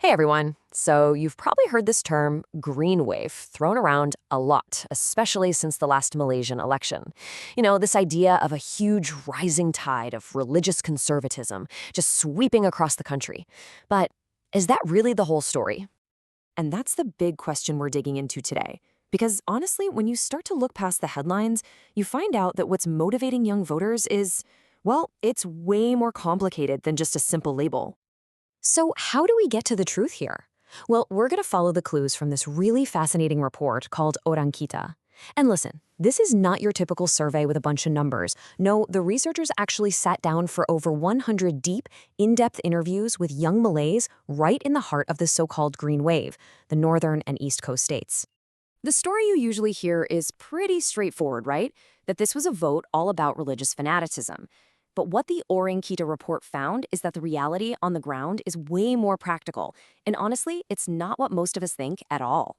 Hey everyone. So, you've probably heard this term green wave thrown around a lot, especially since the last Malaysian election. This idea of a huge rising tide of religious conservatism just sweeping across the country. But is that really the whole story? And that's the big question we're digging into today. Because honestly, when you start to look past the headlines, you find out that what's motivating young voters is, well, it's way more complicated than just a simple label. So, how do we get to the truth here? Well, we're going to follow the clues from this really fascinating report called Orang Kita. And listen, this is not your typical survey with a bunch of numbers. No, the researchers actually sat down for over 100 deep, in-depth interviews with young Malays right in the heart of the so-called green wave, the northern and east coast states. The story you usually hear is pretty straightforward, right? That this was a vote all about religious fanaticism. But what the Orang Kita report found is that the reality on the ground is way more practical. And honestly, it's not what most of us think at all.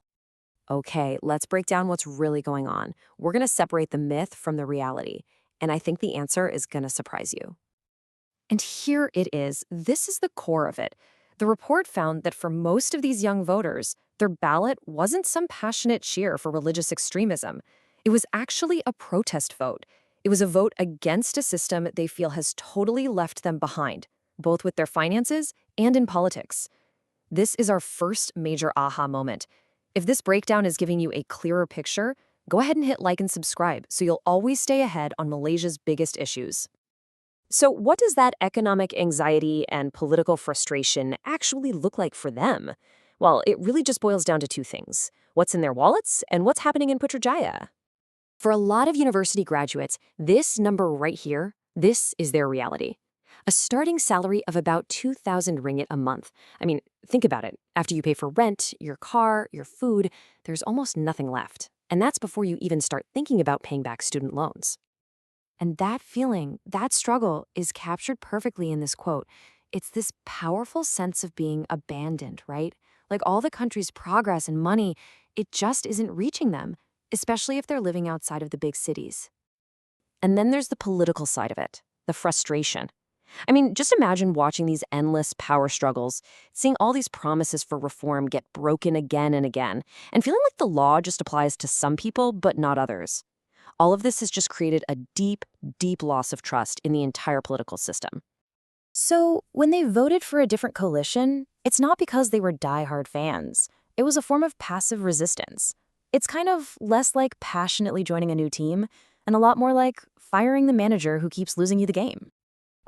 Okay, let's break down what's really going on. We're going to separate the myth from the reality. And I think the answer is going to surprise you. And here it is. This is the core of it. The report found that for most of these young voters, their ballot wasn't some passionate cheer for religious extremism. It was actually a protest vote. It was a vote against a system they feel has totally left them behind, both with their finances and in politics. This is our first major aha moment. If this breakdown is giving you a clearer picture, go ahead and hit like and subscribe so you'll always stay ahead on Malaysia's biggest issues. So, what does that economic anxiety and political frustration actually look like for them? Well, it really just boils down to two things: what's in their wallets and what's happening in Putrajaya. For a lot of university graduates, this number right here, this is their reality. A starting salary of about 2,000 ringgit a month. I mean, think about it. After you pay for rent, your car, your food, there's almost nothing left. And that's before you even start thinking about paying back student loans. And that feeling, that struggle, is captured perfectly in this quote. It's this powerful sense of being abandoned, right? Like all the country's progress and money, it just isn't reaching them, especially if they're living outside of the big cities. And then there's the political side of it, the frustration. I mean, just imagine watching these endless power struggles, seeing all these promises for reform get broken again and again, and feeling like the law just applies to some people but not others. All of this has just created a deep, deep loss of trust in the entire political system. So, when they voted for a different coalition, it's not because they were diehard fans. It was a form of passive resistance. It's kind of less like passionately joining a new team and a lot more like firing the manager who keeps losing you the game.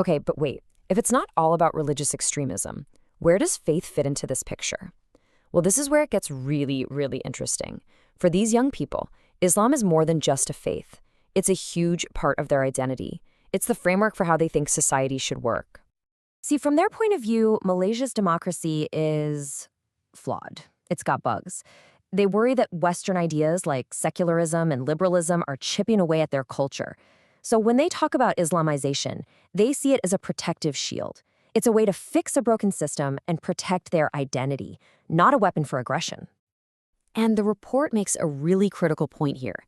Okay, but wait, if it's not all about religious extremism, where does faith fit into this picture? Well, this is where it gets really, really interesting. For these young people, Islam is more than just a faith. It's a huge part of their identity. It's the framework for how they think society should work. See, from their point of view, Malaysia's democracy is flawed. It's got bugs. They worry that Western ideas like secularism and liberalism are chipping away at their culture. So when they talk about Islamization, they see it as a protective shield. It's a way to fix a broken system and protect their identity, not a weapon for aggression. And the report makes a really critical point here.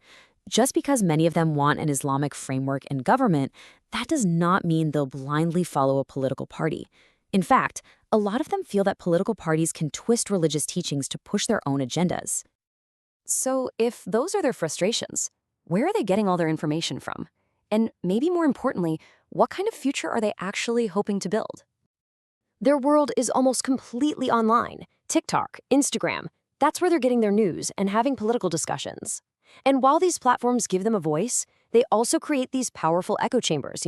Just because many of them want an Islamic framework in government, that does not mean they'll blindly follow a political party. In fact, a lot of them feel that political parties can twist religious teachings to push their own agendas. So if those are their frustrations, where are they getting all their information from? And maybe more importantly, what kind of future are they actually hoping to build? Their world is almost completely online. TikTok, Instagram, that's where they're getting their news and having political discussions. And while these platforms give them a voice, they also create these powerful echo chambers,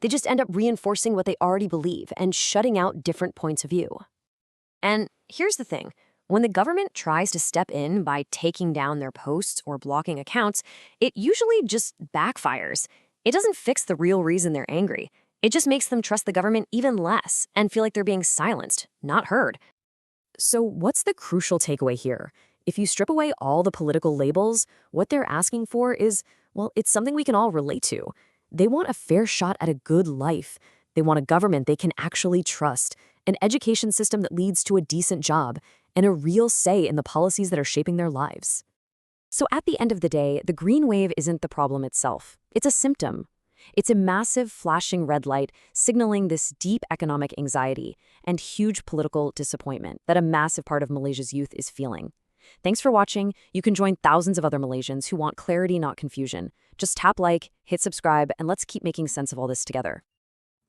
They just end up reinforcing what they already believe and shutting out different points of view. And here's the thing. When the government tries to step in by taking down their posts or blocking accounts, it usually just backfires. It doesn't fix the real reason they're angry. It just makes them trust the government even less and feel like they're being silenced, not heard. So what's the crucial takeaway here? If you strip away all the political labels, what they're asking for is, well, it's something we can all relate to. They want a fair shot at a good life. They want a government they can actually trust, an education system that leads to a decent job, and a real say in the policies that are shaping their lives. So at the end of the day, the green wave isn't the problem itself. It's a symptom. It's a massive flashing red light signaling this deep economic anxiety and huge political disappointment that a massive part of Malaysia's youth is feeling. Thanks for watching. You can join thousands of other Malaysians who want clarity, not confusion. Just tap like, hit subscribe, and let's keep making sense of all this together.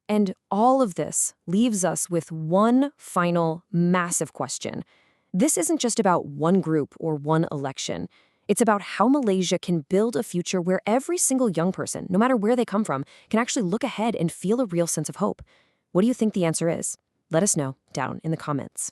And all of this leaves us with one final massive question. This isn't just about one group or one election. It's about how Malaysia can build a future where every single young person, no matter where they come from, can actually look ahead and feel a real sense of hope. What do you think the answer is? Let us know down in the comments.